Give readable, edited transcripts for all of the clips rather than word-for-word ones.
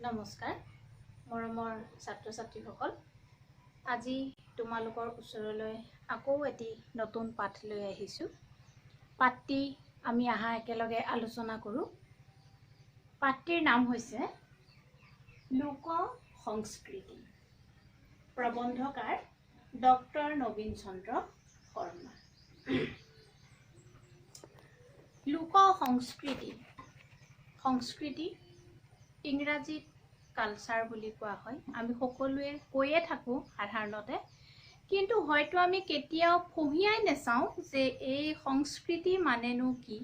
নমস্কাৰ মৰমৰ ছাত্ৰ ছাত্ৰীসকল আজি তোমালোকৰ ওচৰলৈ আকৌ এটি নতুন পাঠ লৈ আহিছোঁ পাঠটি আমি একেলগে আলোচনা কৰোঁ পাঠটিৰ নাম হৈছে লোক সংস্কৃতি প্ৰবন্ধকাৰ ডক্টৰ নবীন চন্দ্ৰ শৰ্মা লোক সংস্কৃতি ইংৰাজীত কালচাৰ বুলি কোৱা হয় আমি সকলোৱে কৈয়ে থাকোঁ সাধাৰণতে কিন্তু হয়তো আমি কেতিয়াও ফহিয়াই নেচাওঁ যে এই সংস্কৃতি মানেনো কি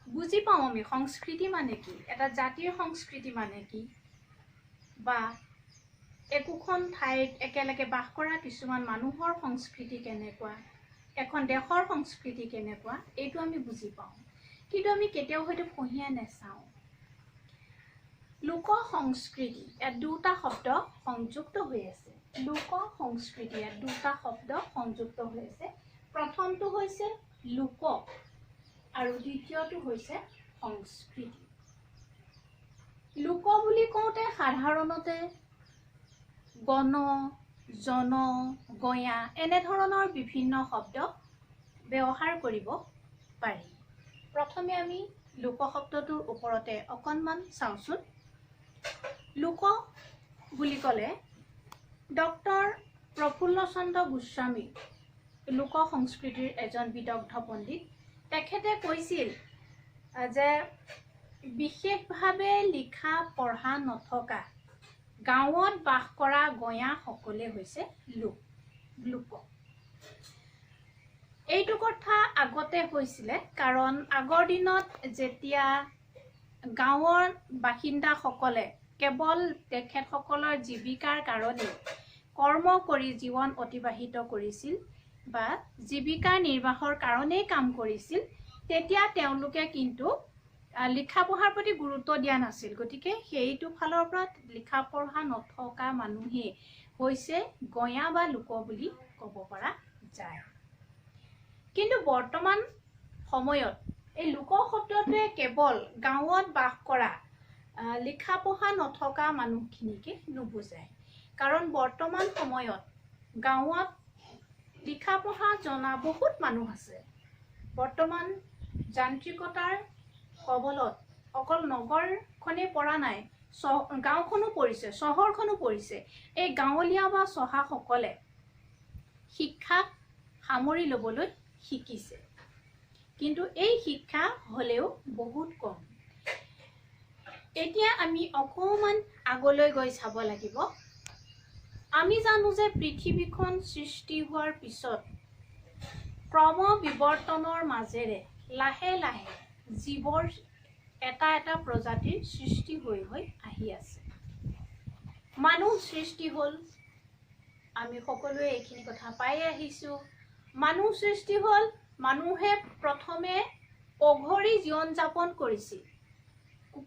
বুজি পাওঁ আমি সংস্কৃতি মানে কি এটা জাতিৰ সংস্কৃতি মানে কি বা একোখন ঠাইত একেলগে বাস কৰা কিছুমান মানুহৰ সংস্কৃতি কেনেকুৱা এখন দেশৰ সংস্কৃতি কেনেকুৱা এইটো আমি বুজি পাওঁ কিন্তু আমি কেতিয়াও হয়তো ফহিয়াই নেচাওঁ লোক সংস্কৃতি দুটা শব্দ সংযুক্ত হৈ আছে লোক সংস্কৃতি দুটা শব্দ সংযুক্ত হৈ আছে প্ৰথমটো হৈছে লোক আৰু দ্বিতীয়টো হৈছে সংস্কৃতি লোক বুলি কওঁতে সাধাৰণতে গণ জন গঞা এনে ধৰণৰ বিভিন্ন শব্দ ব্যৱহাৰ কৰিব পাৰি প্ৰথমে আমি লোক শব্দটোৰ ওপৰতে অকণমান চাওঁচোন লোক বুলি ক'লে ডক্টৰ প্ৰফুল্ল চন্দ্ৰ গোস্বামী লোক সংস্কৃতিৰ এজন বিদগ্ধ পণ্ডিত তেখেতে কৈছিল যে বিশেষভাৱে লিখা পঢ়া নথকা গাঁৱত বাস কৰা গঞা সকলে হৈছে লোক এইটো কথা আগতে হৈছিলে কাৰণ আগৰ দিনত যেতিয়া গাঁৱৰ বাসিন্দাসকলে কেৱল তেখেতসকলৰ জীৱিকাৰ কাৰণে কৰ্ম কৰি জীৱন অতিবাহিত কৰিছিল বা জীৱিকা নিৰ্বাহৰ কাৰণেই কাম কৰিছিল তেতিয়া তেওঁলোকে কিন্তু লিখা পঢ়াৰ প্ৰতি গুৰুত্ব দিয়া নাছিল গতিকে সেইটো ফালৰ পৰা লিখা পঢ়া নথকা মানুহে হৈছে গঞা বা লোক বুলি ক'ব পৰা যায় কিন্তু বৰ্তমান সময়ত এই লোক শব্দটোৱে কেৱল গাঁৱত বাস কৰা লিখা পঢ়া নথকা মানুহখিনিকে নুবুজায় কাৰণ বৰ্তমান সময়ত গাঁৱত লিখা পঢ়া জনা বহুত মানুহ আছে বৰ্তমান যান্ত্ৰিকতাৰ কবলত অকল নগৰখনে পৰা নাই গাঁওখনো পৰিছে চহৰখনো পৰিছে এই গাঁৱলীয়া বা চহাসকলে শিক্ষাক সামৰি ল'বলৈ শিকিছে কিন্তু এই শিক্ষা হলেও বহুত কম এতিয়া আমি অকমান আগলৈ গৈ চাব লাগিব আমি জানো যে পৃথিৱীখন সৃষ্টি হোৱাৰ পিছত ক্ৰম বিৱৰ্তনৰ মাজেৰে লাহে লাহে জীৱৰ এটা প্ৰজাতিৰ সৃষ্টি হৈ আহি আছে মানুহ সৃষ্টি হ'ল আমি সকলোৱে এইখিনি কথা পাই আহিছোঁ মানুহ সৃষ্টি হ'ল মানুহে প্ৰথমে অঘৰী জীৱন যাপন কৰিছিল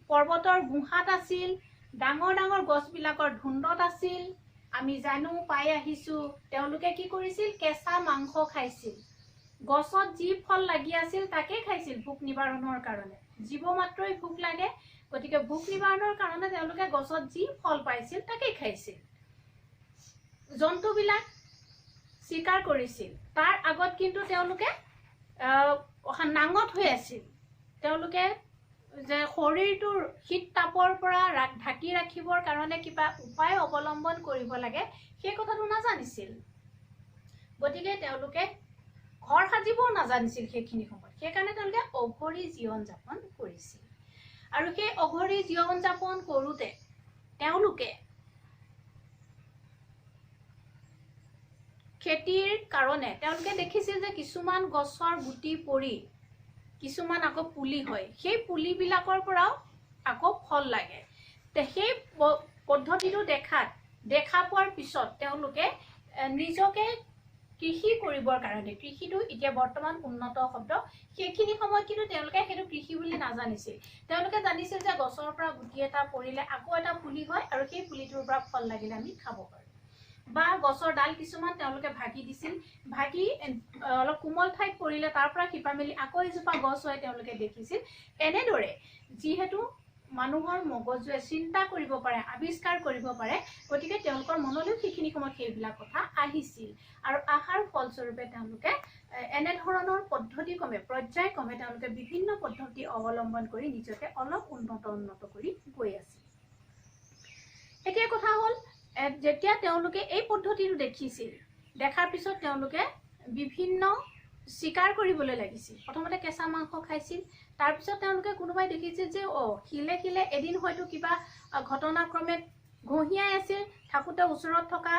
পৰ্বতৰ গুহাত আছিল ডাঙৰ ডাঙৰ গছবিলাকৰ ধুন্দত আছিল আমি জানো পাই আহিছোঁ তেওঁলোকে কি কৰিছিল কেঁচা মাংস খাইছিল গছত যি ফল লাগি আছিল তাকে খাইছিল ভোক নিবাৰণৰ কাৰণে জীৱ মাত্ৰই ভোক লাগে গতিকে ভোক নিবাৰণৰ কাৰণে তেওঁলোকে গছত যি ফল পাইছিল তাকে খাইছিল জন্তুবিলাক শিকাৰ কৰিছিল তাৰ আগত কিন্তু তেওঁলোকে নাঙত হৈ আছিল তেওঁলোকে যে শৰীৰটোৰ শীত তাপৰ পৰা ঢাকি ৰাখিবৰ কাৰণে কিবা উপায় অৱলম্বন কৰিব লাগে সেই কথাটো নাজানিছিল গতিকে তেওঁলোকে ঘৰ সাজিবও নাজানিছিল সেইখিনি সময়ত সেইকাৰণে তেওঁলোকে অঘৰী জীৱন যাপন কৰিছিল আৰু সেই অঘৰী জীৱন যাপন কৰোঁতে তেওঁলোকে খেতিৰ কাৰণে তেওঁলোকে দেখিছিল যে কিছুমান গছৰ গুটি পৰি কিছুমান আকৌ পুলি হয় সেই পুলিবিলাকৰ পৰাও আকৌ ফল লাগে সেই পদ্ধতিটো দেখা পোৱাৰ পিছত তেওঁলোকে নিজকে কৃষি কৰিবৰ কাৰণে কৃষিটো এতিয়া বৰ্তমান উন্নত শব্দ সেইখিনি সময়ত কিন্তু তেওঁলোকে সেইটো কৃষি বুলি নাজানিছিল তেওঁলোকে জানিছিল যে গছৰ পৰা গুটি এটা পৰিলে আকৌ এটা পুলি হয় আৰু সেই পুলিটোৰ পৰা ফল লাগিলে আমি খাব পাৰোঁ বা গছৰ ডাল কিছুমান তেওঁলোকে ভাগি দিছিল ভাগি অলপ কোমল ঠাইত পৰিলে তাৰ পৰা কিবা মিলি আকৌ এজোপা গছ হয় তেওঁলোকে দেখিছিল এনেদৰে যিহেতু মানুহৰ মগজুৱে চিন্তা কৰিব পাৰে, আৱিষ্কাৰ কৰিব পাৰে, গতিকে তেওঁলোকৰ মনলৈ সেইখিনি সময়ত সেইবিলাক কথা আহিছিল আৰু আহাৰ ফলস্বৰূপে তেওঁলোকে এনেধৰণৰ পদ্ধতিক্ৰমে পৰ্যায়ক্ৰমে তেওঁলোকে বিভিন্ন পদ্ধতি অৱলম্বন কৰি নিজকে অলপ উন্নত কৰি গৈ আছিল। এতিয়া কথা হ'ল যেতিয়া তেওঁলোকে এই পদ্ধতিটো দেখিছিল, দেখাৰ পিছত তেওঁলোকে বিভিন্ন স্বীকাৰ কৰিবলৈ লাগিছিল। প্ৰথমতে কেঁচা মাংস খাইছিল, তাৰপিছত তেওঁলোকে কোনোবাই দেখিছিল যে শিলে শিলে এদিন হয়তো কিবা ঘটনাক্ৰমে ঘঁহিয়াই আছিল, থাকোঁতে ওচৰত থকা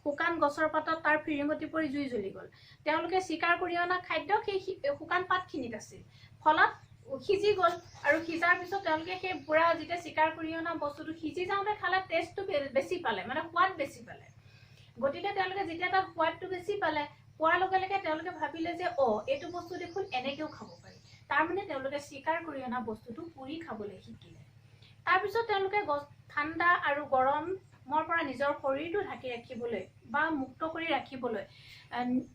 শুকান গছৰ পাতত তাৰ ফিৰিঙতি পৰি জুই জ্বলি গ'ল। তেওঁলোকে স্বীকাৰ কৰি অনা খাদ্য সেই শুকান পাতখিনিত আছিল, ফলত সিজি গ'ল আৰু সিজাৰ পিছত তেওঁলোকে সেই পুৰা যেতিয়া স্বীকাৰ কৰি অনা বস্তুটো সিজি যাওঁতে খালে টেষ্টটো বেছি পালে, মানে সোৱাদ বেছি পালে। গতিকে তেওঁলোকে যেতিয়া তাত সোৱাদটো বেছি পালে, পোৱাৰ লগে লগে তেওঁলোকে ভাবিলে যে এইটো বস্তু দেখোন এনেকেও খাব পাৰি। তাৰমানে তেওঁলোকে স্বীকাৰ কৰি অনা বস্তুটো পুৰি খাবলৈ শিকিলে। তাৰপিছত তেওঁলোকে ঠাণ্ডা আৰু গৰমৰ পৰা নিজৰ শৰীৰটো ঢাকি ৰাখিবলৈ বা মুক্ত কৰি ৰাখিবলৈ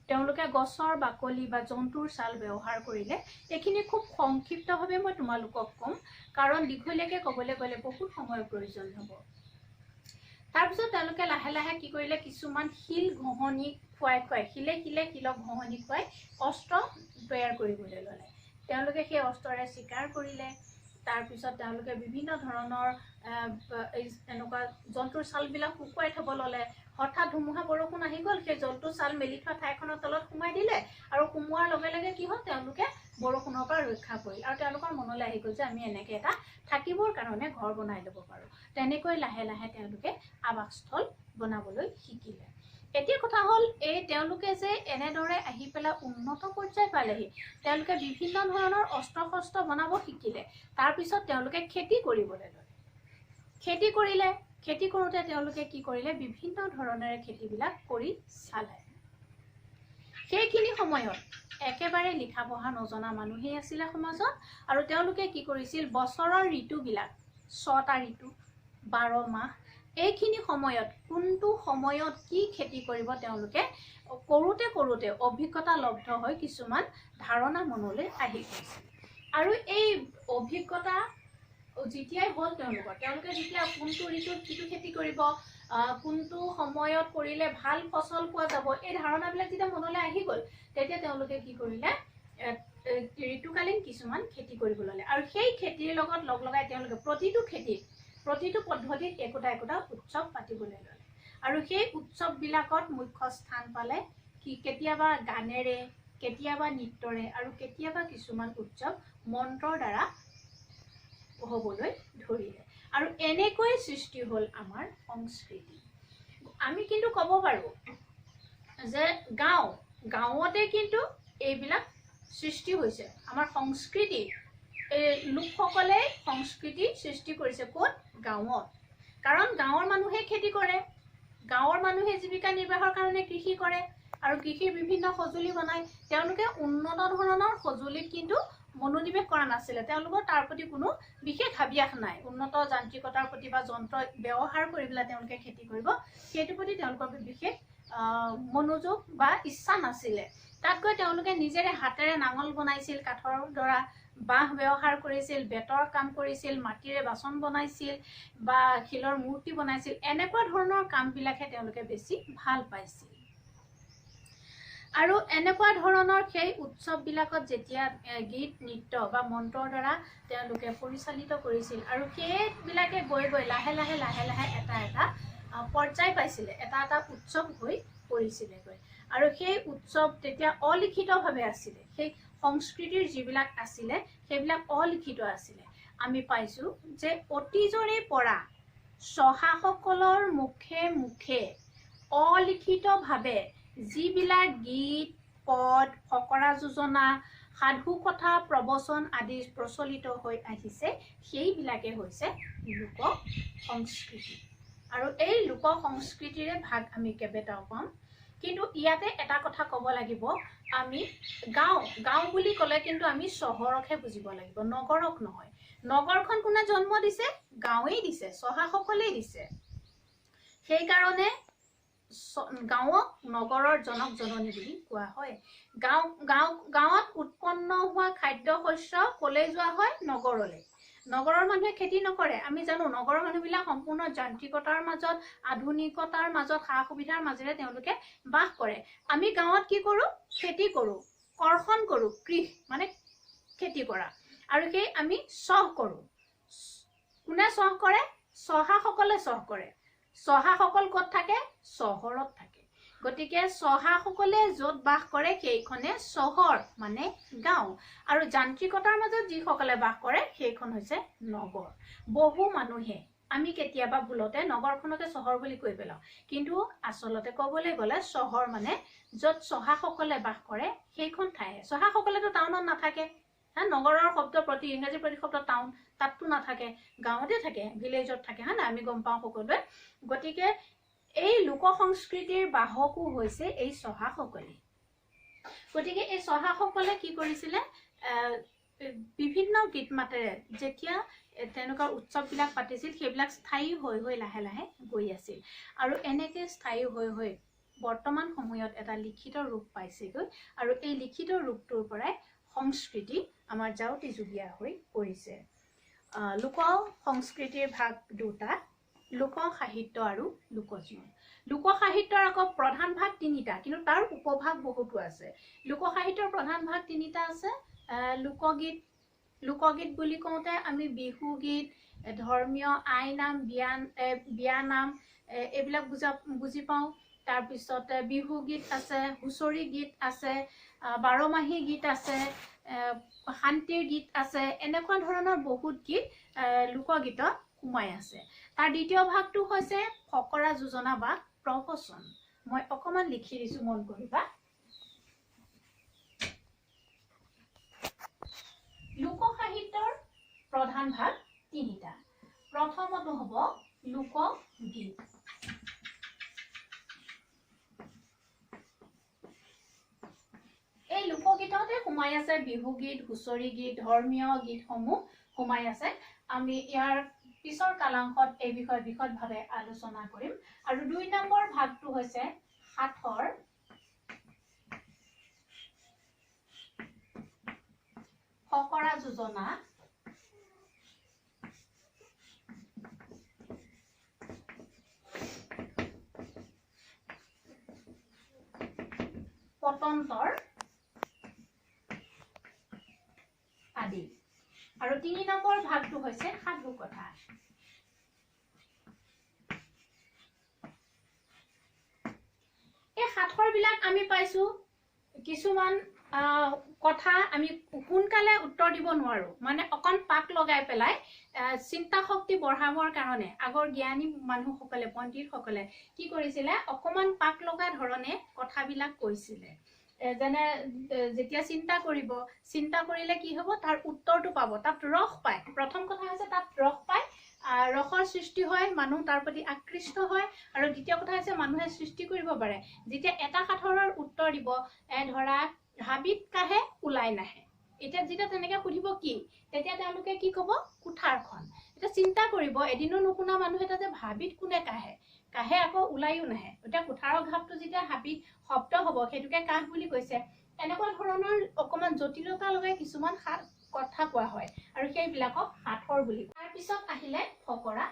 তেওঁলোকে গছৰ বাকলি বা জন্তুৰ ছাল ব্যৱহাৰ কৰিলে। এইখিনি খুব সংক্ষিপ্তভাৱে মই তোমালোকক ক'ম, কাৰণ দীঘলীয়াকৈ ক'বলৈ গ'লে বহুত সময়ৰ প্ৰয়োজন হ'ব। তাৰপিছত তেওঁলোকে লাহে লাহে কি কৰিলে, কিছুমান শিল ঘঁহনি খুৱাই শিলে শিলক ঘঁহনি খুৱাই অস্ত্ৰ তৈয়াৰ কৰিবলৈ ল'লে। তেওঁলোকে সেই অস্ত্ৰৰে চিকাৰ কৰিলে। তাৰপিছত তেওঁলোকে বিভিন্ন ধৰণৰ এনেকুৱা জন্তুৰ ছালবিলাক শুকুৱাই থ'ব ল'লে। হঠাৎ ধুমুহা বৰষুণ আহি গ'ল, সেই জন্তুৰ ছাল মেলি থোৱা ঠাইখনৰ তলত সোমাই দিলে আৰু সোমোৱাৰ লগে লগে কি হ'ল, তেওঁলোকে বৰষুণৰ পৰা ৰক্ষা পৰিল আৰু তেওঁলোকৰ মনলৈ আহি গ'ল যে আমি এনেকৈ এটা থাকিবৰ কাৰণে ঘৰ বনাই ল'ব পাৰোঁ। তেনেকৈ লাহে লাহে তেওঁলোকে আৱাসস্থল বনাবলৈ শিকিলে। এতিয়া কথা হ'ল তেওঁলোকে যে এনেদৰে আহি পেলাই উন্নত পৰ্যায় পালেহি, তেওঁলোকে বিভিন্ন ধৰণৰ অস্ত্ৰ শস্ত্ৰ বনাব শিকিলে। তাৰপিছত তেওঁলোকে খেতি কৰিবলৈ ল'লে। খেতি কৰিলে, খেতি কৰোঁতে তেওঁলোকে কি কৰিলে, বিভিন্ন ধৰণেৰে খেতিবিলাক কৰি চালে। সেইখিনি সময়ত একেবাৰে লিখা পঢ়া নজনা মানুহেই আছিলে সমাজত, আৰু তেওঁলোকে কি কৰিছিল, বছৰৰ ঋতুবিলাক 6টা ঋতু, 12 মাহ, এইখিনি সময়ত কোনটো সময়ত কি খেতি কৰিব তেওঁলোকে কৰোঁতে অভিজ্ঞতা লব্ধ হৈ কিছুমান ধাৰণা মনলৈ আহি গৈছিল। আৰু এই অভিজ্ঞতা যেতিয়াই হ'ল তেওঁলোকে যেতিয়া কোনটো ঋতুত কিটো খেতি কৰিব, কোনটো সময়ত কৰিলে ভাল ফচল পোৱা যাব, এই ধাৰণাবিলাক যেতিয়া মনলৈ আহি গ'ল, তেতিয়া তেওঁলোকে কি কৰিলে, ঋতুকালীন কিছুমান খেতি কৰিব ল'লে। আৰু সেই খেতিৰ লগত লগ লগাই তেওঁলোকে প্ৰতিটো পদ্ধতিত একোটা উৎসৱ পাতিবলৈ ল'লে। আৰু সেই উৎসৱবিলাকত মুখ্য স্থান পালে কেতিয়াবা গানেৰে, কেতিয়াবা নৃত্যৰে, আৰু কেতিয়াবা কিছুমান উৎসৱ মন্ত্ৰৰ দ্বাৰা হ'বলৈ ধৰিলে। আৰু এনেকৈ সৃষ্টি হ'ল আমাৰ সংস্কৃতি। আমি কিন্তু ক'ব পাৰোঁ যে গাঁৱতে কিন্তু এইবিলাক সৃষ্টি হৈছে। আমাৰ সংস্কৃতি, এই লোকসকলে সংস্কৃতি সৃষ্টি কৰিছে ক'ত? গাঁৱত। কাৰণ গাঁৱৰ মানুহে খেতি কৰে, গাঁৱৰ মানুহে জীৱিকা নিৰ্বাহৰ কাৰণে কৃষি কৰে আৰু কৃষিৰ বিভিন্ন সঁজুলি বনায়। তেওঁলোকে উন্নত ধৰণৰ সঁজুলিত কিন্তু মনোনিৱেশ কৰা নাছিলে। তেওঁলোকৰ তাৰ প্ৰতি কোনো বিশেষ হাবিয়াস নাই। উন্নত যান্ত্ৰিকতাৰ প্ৰতি বা যন্ত্ৰ ব্যৱহাৰ কৰি পেলাই তেওঁলোকে খেতি কৰিব, সেইটোৰ প্ৰতি তেওঁলোকৰ বিশেষ মনোযোগ বা ইচ্ছা নাছিলে। তাতকৈ তেওঁলোকে নিজেৰে হাতেৰে নাঙল বনাইছিল, কাঠৰ দ্বাৰা বাঁহ ব্যৱহাৰ কৰিছিল, বেতৰ কাম কৰিছিল, মাটিৰে বাচন বনাইছিল বা শিলৰ মূৰ্তি বনাইছিল। এনেকুৱা ধৰণৰ কামবিলাকহে তেওঁলোকে বেছি ভাল পাইছিল। আৰু এনেকুৱা ধৰণৰ সেই উৎসৱবিলাকত যেতিয়া গীত নৃত্য বা মন্ত্ৰৰ দ্বাৰা তেওঁলোকে পৰিচালিত কৰিছিল, আৰু সেইবিলাকে গৈ লাহে লাহে এটা পৰ্যায় পাইছিলে, এটা উৎসৱ হৈ পৰিছিলেগৈ। আৰু সেই উৎসৱ তেতিয়া অলিখিতভাৱে আছিলে। সেই সংস্কৃতিৰ যিবিলাক আছিলে সেইবিলাক অলিখিত আছিলে। আমি পাইছোঁ যে অতীজৰে পৰা চহাসকলৰ মুখে মুখে অলিখিতভাৱে যিবিলাক গীত, পদ, ফকৰা যোজনা, সাধু কথা, প্ৰবচন আদি প্ৰচলিত হৈ আহিছে, সেইবিলাকে হৈছে লোক সংস্কৃতি। আৰু এই লোক সংস্কৃতিৰে ভাগ আমি কেইবাটাও পাম। কিন্তু ইয়াতে এটা কথা ক'ব লাগিব, আমি গাঁও বুলি ক'লে কিন্তু আমি চহৰকহে বুজিব লাগিব, নগৰক নহয়। নগৰখন কোনে জন্ম দিছে? গাঁৱেই দিছে, চহাসকলেই দিছে। সেইকাৰণে গাঁৱক নগৰৰ জনক জননী বুলি কোৱা হয়। গাঁৱত উৎপন্ন হোৱা খাদ্য শস্য ক'লৈ যোৱা হয়? নগৰলৈ। নগৰৰ মানুহে খেতি নকৰে আমি জানো নগৰৰ মানুহবিলাক সম্পূৰ্ণ যান্ত্ৰিকতাৰ মাজত আধুনিকতাৰ মাজত সা সুবিধাৰ মাজেৰে তেওঁলোকে বাস কৰে আমি গাঁৱত কি কৰো খেতি কৰো কৰ্ষণ কৰো কৃষি মানে খেতি কৰা আৰু সেই আমি চহ কৰো কোনে চহ কৰে চহাসকলে চহ কৰে চহাসকল ক'ত থাকে চহৰত থাকে গতিকে চহাসকলে য'ত বাস কৰে সেইখনে চহৰ মানে গাঁও আৰু যান্ত্ৰিকতাৰ মাজত যিসকলে বাস কৰে সেইখন হৈছে নগৰ বহু মানুহে আমি কেতিয়াবা ভুলতে নগৰখনকে চহৰ বুলি কৈ পেলাও কিন্তু আচলতে ক'বলৈ গ'লে চহৰ মানে য'ত চহাসকলে বাস কৰে সেইখন ঠাই চহাসকলেতো টাউনত নাথাকে হ্যাঁ নগৰৰ শব্দ প্ৰতি ইংৰাজী প্ৰতিশব্দ টাউন তাততো নাথাকে গাঁৱতে থাকে ভিলেজত থাকে হ্যাঁ না আমি গম পাওঁ সকলোৱে গতিকে এই লোক সংস্কৃতিৰ বাহকো হৈছে এই চহাসকলে গতিকে এই চহাসকলে কি কৰিছিলে বিভিন্ন গীত মাতেৰে যেতিয়া তেনেকুৱা উৎসৱবিলাক পাতিছিল সেইবিলাক স্থায়ী হৈ হৈ লাহে লাহে গৈ আছিল আৰু এনেকে স্থায়ী হৈ হৈ বৰ্তমান সময়ত এটা লিখিত ৰূপ পাইছেগৈ আৰু এই লিখিত ৰূপটোৰ পৰাই সংস্কৃতি আমাৰ যাওঁতে যুগীয়া হৈ পৰিছে লোক সংস্কৃতিৰ ভাগ দুটা লোক সাহিত্য আৰু লোকজীৱন লোক সাহিত্যৰ আকৌ প্ৰধান ভাগ তিনিটা কিন্তু তাৰ উপভাগ বহুতো আছে লোক সাহিত্যৰ প্ৰধান ভাগ তিনিটা আছে লোকগীত বুলি কওঁতে আমি বিহু গীত ধৰ্মীয় আইনাম বিয়া নাম এইবিলাক বুজি পাওঁ তাৰপিছতে বিহু গীত আছে হুঁচৰি গীত আছে বাৰমাহী গীত আছে শান্তিৰ গীত আছে এনেকুৱা ধৰণৰ বহুত গীত লোকগীতত সোমাই আছে তাৰ দ্বিতীয় ভাগটো হৈছে ফকৰা যোজনা বা প্ৰবচন মই অকমান লিখি দিছো মন কৰিবা লোক সাহিত্যৰ প্ৰধান ভাগ তিনিটা প্ৰথমটো হ'ব লোকগীত এই লোকগীততে সোমাই আছে বিহু গীত হুঁচৰি গীত ধৰ্মীয় গীতসমূহ সোমাই আছে আমি ইয়াৰ পিছৰ কালাংশত এই বিষয় বিশদভাৱে আলোচনা কৰিম আৰু ২ নম্বৰ ভাগটো হৈছে সাথৰ ফকৰা যোজনা পতন্তৰ আদি আৰু ৩ নম্বৰ ভাগটো হৈছে সাধু কথা এই সাথৰবিলাক আমি পাইছো কিছুমান কথা আমি সোনকালে উত্তৰ দিব নোৱাৰো মানে অকন পাক লগাই পেলাই চিন্তা শক্তি বঢ়াবৰ কাৰণে আগৰ জ্ঞানী মানুহসকলে পণ্ডিতসকলে কি কৰিছিলে অকমান পাক লগা ধৰণে কথাবিলাক কৈছিলে যেনে যেতিয়া চিন্তা কৰিলে কি হ'ব তাৰ উত্তৰটো পাব তাত ৰস পায় প্ৰথম কথা হৈছে তাত ৰস পায় ৰসৰ সৃষ্টি হয় মানুহ তাৰ প্ৰতি আকৃষ্ট হয় আৰু দ্বিতীয় কথা হৈছে মানুহে সৃষ্টি কৰিব পাৰে যেতিয়া এটা সাথৰৰ উত্তৰ দিব ধৰা হাবিত কাহে ওলাই নাহে এতিয়া যেতিয়া তেনেকে সুধিব কি তেতিয়া তেওঁলোকে কি ক'ব কুঠাৰখন এটা চিন্তা কৰিব এদিনো নুশুনা মানুহ এটা যে ভাবিত কোনে কাহে আকৌ ওলাইও নাহে এতিয়া কুঠাৰৰ ঘাপটো যেতিয়া হাবিত শব্দ হ'ব সেইটোকে কাহ বুলি কৈছে এনেকুৱা ধৰণৰ অকমান জটিলতা লগাই কিছুমান কথা কোৱা হয় আৰু সেইবিলাকক সাথৰ বুলি তাৰ পিছত আহিলে ফকৰা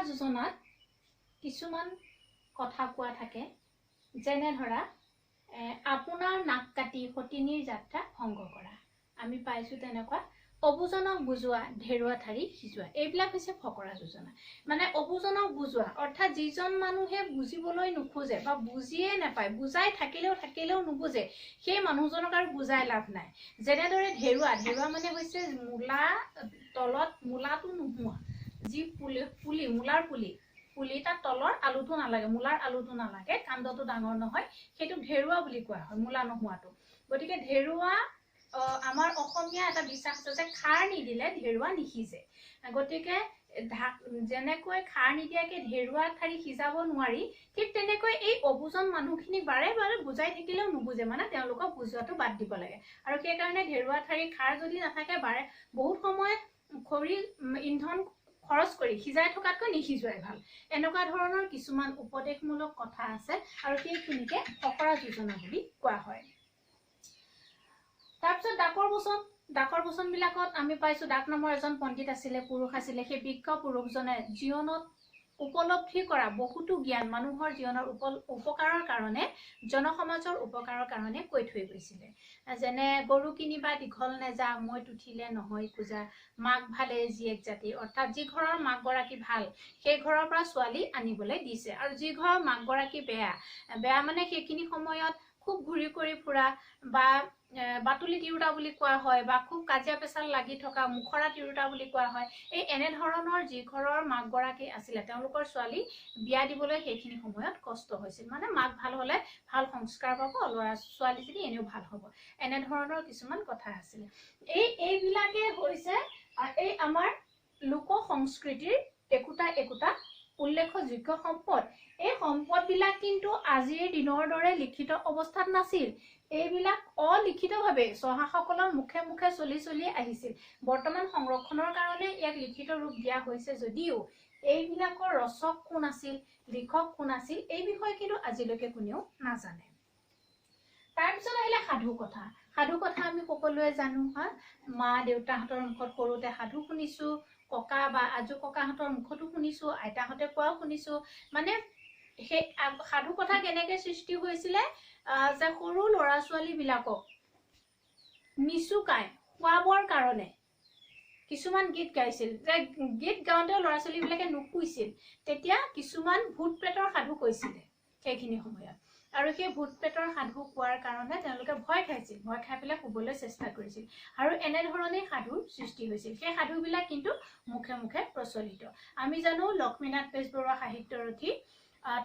যোজনাত কিছুমান কথা কোৱা থাকে যেনে ধৰা আপোনাৰ নাক কাটি সতিনীৰ যাত্ৰা ভংগ কৰা আমি পাইছো তেনেকুৱা অবুজনক বুজোৱা ঢেৰুৱা ঠাৰি সিজোৱা এইবিলাক হৈছে ফকৰা যোজনা মানে অবুজনক বুজোৱা অৰ্থাৎ যিজন মানুহে বুজিবলৈ নোখোজে বা বুজিয়ে নাপায় বুজাই থাকিলেও নুবুজে সেই মানুহজনক আৰু বুজাই লাভ নাই যেনেদৰে ঢেৰুৱা মানে হৈছে মূলা তলত মূলাটো নোহোৱা যি মূলাৰ পুলি তাত তলৰ আলুটো নালাগে মূলাৰ আলুটো নালাগে কাণ্ডটো ডাঙৰ নহয় সেইটো ঢেৰুৱা বুলি কোৱা হয় মূলা নোহোৱাটো গতিকে ঢেৰুৱা আমাৰ অসমীয়া এটা বিশ্বাস আছে যে খাৰ নিদিলে ঢেৰুৱা নিসিজে গতিকে যেনেকৈ খাৰ নিদিয়াকে ঢেৰুৱা ঠাৰি সিজাব নোৱাৰি ঠিক তেনেকৈ এই অবুজন মানুহখিনিক বাৰে বাৰে বুজাই থাকিলেও নুবুজে মানে তেওঁলোকক বুজোৱাটো বাদ দিব লাগে আৰু সেইকাৰণে ঢেৰুৱা ঠাৰি খাৰ যদি নাথাকে বাৰে বহুত সময়ত খৰি ইন্ধন খৰচ কৰি সিজাই থকাতকৈ নিসিজোৱাই ভাল এনেকুৱা ধৰণৰ কিছুমান উপদেশমূলক কথা আছে আৰু সেইখিনিকে ফকৰা যোজনা বুলি কোৱা হয় তাৰপিছত ডাকৰ বচন ডাকৰ বচনবিলাকত আমি পাইছোঁ ডাক নামৰ এজন পণ্ডিত আছিলে, পুৰুষ আছিলে। সেই বিজ্ঞ পুৰুষজনে জীৱনত উপলব্ধি কৰা বহুতো জ্ঞান মানুহৰ জীৱনৰ উপকাৰৰ কাৰণে, জনসমাজৰ উপকাৰৰ কাৰণে কৈ থৈ গৈছিলে। যেনে গৰু কিনিবা দীঘল নেজা, মই উঠিলে নহয় পূজা, মাক ভালে জীয়েক জাতি। অৰ্থাৎ যি ঘৰৰ মাকগৰাকী ভাল সেই ঘৰৰ পৰা ছোৱালী আনিবলৈ দিছে, আৰু যি ঘৰৰ মাকগৰাকী বেয়া মানে সেইখিনি সময়ত খুব ঘূৰি কৰি ফুৰা বা বাতুলি তিৰোতা বুলি কোৱা হয়, বা খুব কাজিয়া পেচাল লাগি থকা মুখৰা তিৰোতা বুলি কোৱা হয়। এই এনেধৰণৰ যি ঘৰৰ মাকগৰাকী আছিলে তেওঁলোকৰ ছোৱালী বিয়া দিবলৈ সেইখিনি সময়ত কষ্ট হৈছিল। মানে মাক ভাল হলে ভাল সংস্কাৰ পাব, ল'ৰা ছোৱালীজনী এনেও ভাল হ'ব, এনেধৰণৰ কিছুমান কথা আছিলে। এইবিলাকে হৈছে এই আমাৰ লোক সংস্কৃতিৰ একোটা উল্লেখযোগ্য সম্পদ। এই সম্পদবিলাক কিন্তু আজিৰ দিনৰ দৰে লিখিত অৱস্থাত নাছিল। এইবিলাক অলিখিতভাৱে চহাসকলৰ মুখে মুখে চলি আহিছিল। বৰ্তমান সংৰক্ষণৰ কাৰণে ইয়াক লিখিত ৰূপ দিয়া হৈছে যদিও এইবিলাকৰ ৰচক কোন আছিল, লিখক কোন আছিল, এই বিষয়ে কিন্তু আজিলৈকে কোনেও নাজানে। তাৰপিছত আহিলে সাধু কথা। সাধু কথা আমি সকলোৱে জানো, মা দেউতাহঁতৰ মুখত সৰুতে সাধু শুনিছো, ককা বা আজু ককাহঁতৰ মুখতো শুনিছো, আইতাহঁতে কোৱাও শুনিছো। মানে সেই সাধু কথা কেনেকে সৃষ্টি হৈছিলে, যে সৰু ল'ৰা ছোৱালী বিলাকক নিচুকাই খুৱাবৰ কাৰণে কিছুমান গীত গাইছিল। যে গীত গাওঁতেও ল'ৰা ছোৱালী বিলাকে নুশুইছিল, তেতিয়া কিছুমান ভূত প্ৰেতৰ সাধু কৈছিলে সেইখিনি সময়ত। আৰু সেই ভূত প্ৰেতৰ সাধু কোৱাৰ কাৰণে তেওঁলোকে ভয় খাইছিল, ভয় খাই পেলাই শুবলৈ চেষ্টা কৰিছিল, আৰু এনেধৰণেই সাধুৰ সৃষ্টি হৈছিল। সেই সাধুবিলাক কিন্তু মুখে মুখে প্ৰচলিত। আমি জানো লক্ষ্মীনাথ বেজবৰুৱা সাহিত্যৰথী,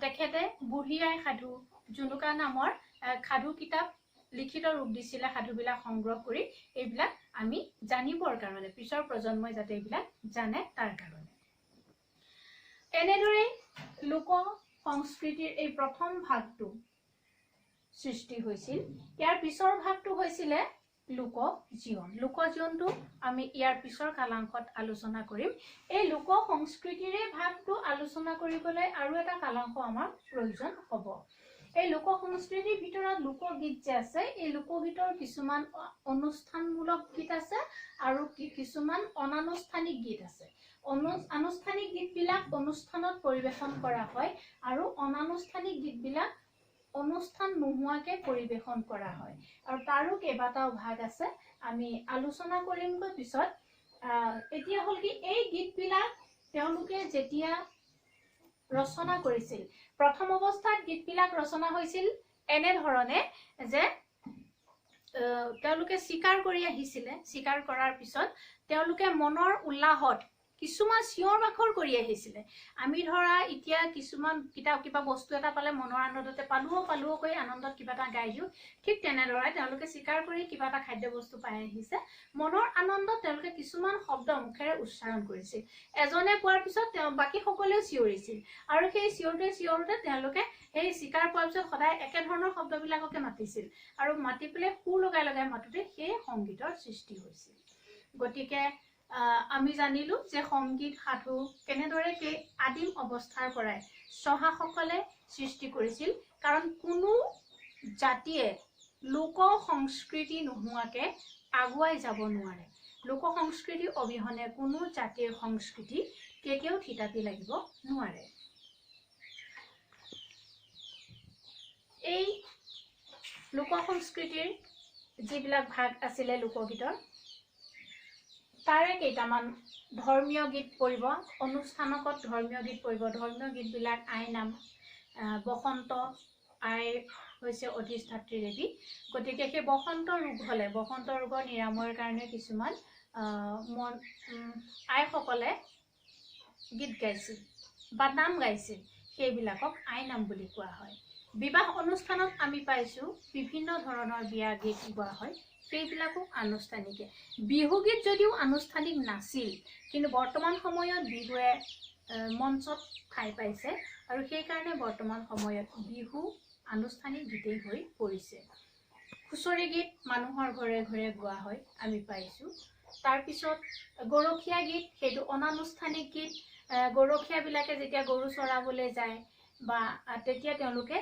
তেখেতে বুঢ়ী আই সাধু, জুনুকা নামৰ সাধু কিতাপ লিখিত ৰূপ দিছিলে, সাধুবিলাক সংগ্ৰহ কৰি। এইবিলাক আমি জানিবৰ কাৰণে, পিছৰ প্ৰজন্মই যাতে এইবিলাক জানে তাৰ কাৰণে। এনেদৰে লোক সংস্কৃতিৰ এই প্ৰথম ভাগটো সৃষ্টি হৈছিল। ইয়াৰ পিছৰ ভাগটো হৈছিলে লোক জীৱন। লোক জীৱনটো আমি ইয়াৰ পিছৰ কালাংশত আলোচনা কৰিম। এই লোক সংস্কৃতিৰে ভাগটো আলোচনা কৰিবলৈ আৰু এটা কালাংশ আমাৰ প্ৰয়োজন হ'ব। এই লোক সংস্কৃতিৰ ভিতৰত লোকগীত যে আছে, এই লোকগীতৰ কিছুমান অনুষ্ঠানমূলক গীত আছে আৰু কিছুমান অনানুষ্ঠানিক গীত আছে। আনুষ্ঠানিক গীতবিলাক অনুষ্ঠানত পৰিৱেশন কৰা হয়, আৰু অনানুষ্ঠানিক গীতবিলাক অনুষ্ঠান নোহোৱাকে পৰিৱেশন কৰা হয়। আৰু তাৰো কেইবাটাও ভাগ আছে, আমি আলোচনা কৰিমগৈ পিছত। এতিয়া হ'ল কি, এই গীতবিলাক তেওঁলোকে যেতিয়া ৰচনা কৰিছিল, প্ৰথম অৱস্থাত গীতবিলাক ৰচনা হৈছিল এনেধৰণে যে তেওঁলোকে স্বীকাৰ কৰি আহিছিলে। স্বীকাৰ কৰাৰ পিছত তেওঁলোকে মনৰ উল্লাহত কিছুমান চিঞৰ বাখৰ কৰি আহিছিলে। আমি ধৰা এতিয়া কিছুমান কিবা বস্তু এটা পালে মনৰ আনন্দতে পালো কৈ আনন্দত কিবা এটা গাই দিওঁ, ঠিক তেনেদৰে তেওঁলোকে স্বীকাৰ কৰি কিবা এটা খাদ্য বস্তু পাই আহিছে, মনৰ আনন্দত তেওঁলোকে কিছুমান শব্দ মুখেৰে উচ্চাৰণ কৰিছিল। এজনে কোৱাৰ পিছত বাকী সকলেও চিঞৰিছিল, আৰু সেই চিঞৰোতে তেওঁলোকে সেই স্বীকাৰ পোৱাৰ পিছত সদায় একেধৰণৰ শব্দবিলাককে মাতিছিল, আৰু মাতি পেলাই সুৰ লগাই মাতোতে সেই সংগীতৰ সৃষ্টি হৈছিল। গতিকে আমি জানিলো যে সংগীত সাধু কেনেদৰে সেই আদিম অৱস্থাৰ পৰাই চহাসকলে সৃষ্টি কৰিছিল। কাৰণ কোনো জাতিয়ে লোক সংস্কৃতি নোহোৱাকে আগুৱাই যাব নোৱাৰে। লোক সংস্কৃতি অবিহনে কোনো জাতিৰ সংস্কৃতি কেতিয়াও থিতাপি লাগিব নোৱাৰে। এই লোক সংস্কৃতিৰ যিবিলাক ভাগ আছিলে লোকগীতৰ, তাৰে কেইটামান ধৰ্মীয় গীত পৰিব, অনুষ্ঠানকত ধৰ্মীয় গীত পৰিব। ধৰ্মীয় গীতবিলাক আই নাম, বসন্ত আই হৈছে অধিষ্ঠাত্ৰী দেৱী। গতিকে সেই বসন্ত ৰোগ হ'লে, বসন্ত ৰোগৰ নিৰাময়ৰ কাৰণে কিছুমান আইসকলে গীত গাইছিল বা নাম গাইছিল, সেইবিলাকক আই নাম বুলি কোৱা হয়। বিবাহ অনুষ্ঠানত আমি পাইছোঁ বিভিন্ন ধৰণৰ বিয়া গীত গোৱা হয়, সেইবিলাকো আনুষ্ঠানিকে। বিহুগীত যদিও আনুষ্ঠানিক নাছিল, কিন্তু বৰ্তমান সময়ত বিহুৱে মঞ্চত ঠাই পাইছে, আৰু সেইকাৰণে বৰ্তমান সময়ত বিহু আনুষ্ঠানিক গীতেই হৈ পৰিছে। হুঁচৰি গীত মানুহৰ ঘৰে ঘৰে গোৱা হয়, আমি পাইছোঁ। তাৰপিছত গৰখীয়া গীত, সেইটো অনানুষ্ঠানিক গীত। গৰখীয়াবিলাকে যেতিয়া গৰু চৰাবলৈ যায় বা তেতিয়া তেওঁলোকে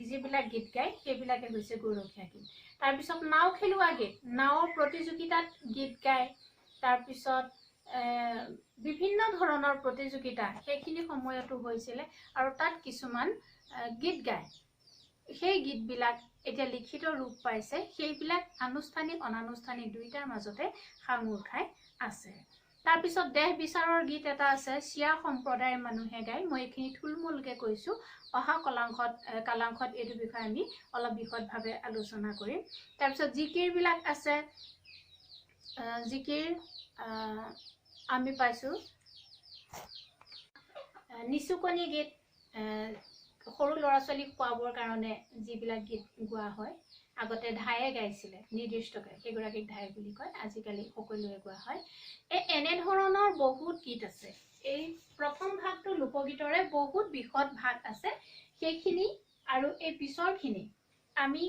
যিবিলাক গীত গায় সেইবিলাকে হৈছে গৰখীয়া গীত। তাৰপিছত নাও খেলুৱা গীত, নাওৰ প্ৰতিযোগিতাত গীত গায়। তাৰপিছত বিভিন্ন ধৰণৰ প্ৰতিযোগিতা সেইখিনি সময়তো হৈছিলে আৰু তাত কিছুমান গীত গায়। সেই গীতবিলাক এতিয়া লিখিত ৰূপ পাইছে, সেইবিলাক আনুষ্ঠানিক অনানুষ্ঠানিক দুইটাৰ মাজতে সাঙুৰ খাই আছে। তাৰপিছত দেহ বিচাৰৰ গীত এটা আছে, চিয়া সম্প্ৰদায়ৰ মানুহে গায়। মই এইখিনি থুলমূলকৈ কৈছোঁ, অহা কালাংশত এইটো বিষয়ে আমি অলপ বিশদভাৱে আলোচনা কৰিম। তাৰপিছত জিকিৰবিলাক আছে, জিকিৰ আমি পাইছোঁ নিচুকনি গীত, সৰু ল'ৰা ছোৱালীক খুৱাবৰ কাৰণে যিবিলাক গীত গোৱা হয়, আগতে ধায়ে গাইছিলে নিৰ্দিষ্টকৈ, সেইগৰাকীক ধাই বুলি কয়, আজিকালি সকলোৱে গোৱা হয়। এনেধৰণৰ বহুত গীত আছে। এই প্ৰথম ভাগটো লোকগীতৰে বহুত বিশদ ভাগ আছে, সেইখিনি আৰু এই পিছৰখিনি আমি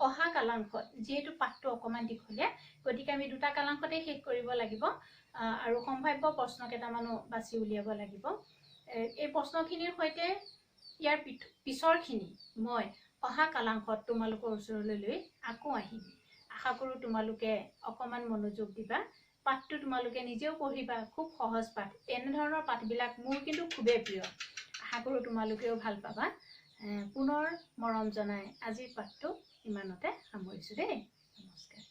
অহা কালাংশত, যিহেতু পাঠটো অকণমান দীঘলীয়া, গতিকে আমি দুটা কালাংশতে শেষ কৰিব লাগিব আৰু সম্ভাৱ্য প্ৰশ্ন কেইটামানো বাছি উলিয়াব লাগিব। এই প্ৰশ্নখিনিৰ সৈতে ইয়াৰ পিছৰখিনি মই অহা কালাংশত তোমালোকৰ ওচৰলৈ লৈ আকৌ আহিম। আশা কৰোঁ তোমালোকে অকণমান মনোযোগ দিবা, পাঠটো তোমালোকে নিজেও পঢ়িবা, খুব সহজ পাঠ। এনেধৰণৰ পাঠবিলাক মোৰ কিন্তু খুবেই প্ৰিয়, আশা কৰোঁ তোমালোকেও ভাল পাবা। পুনৰ মৰম জনাই আজিৰ পাঠটো ইমানতে সামৰিছোঁ দেই। নমস্কাৰ।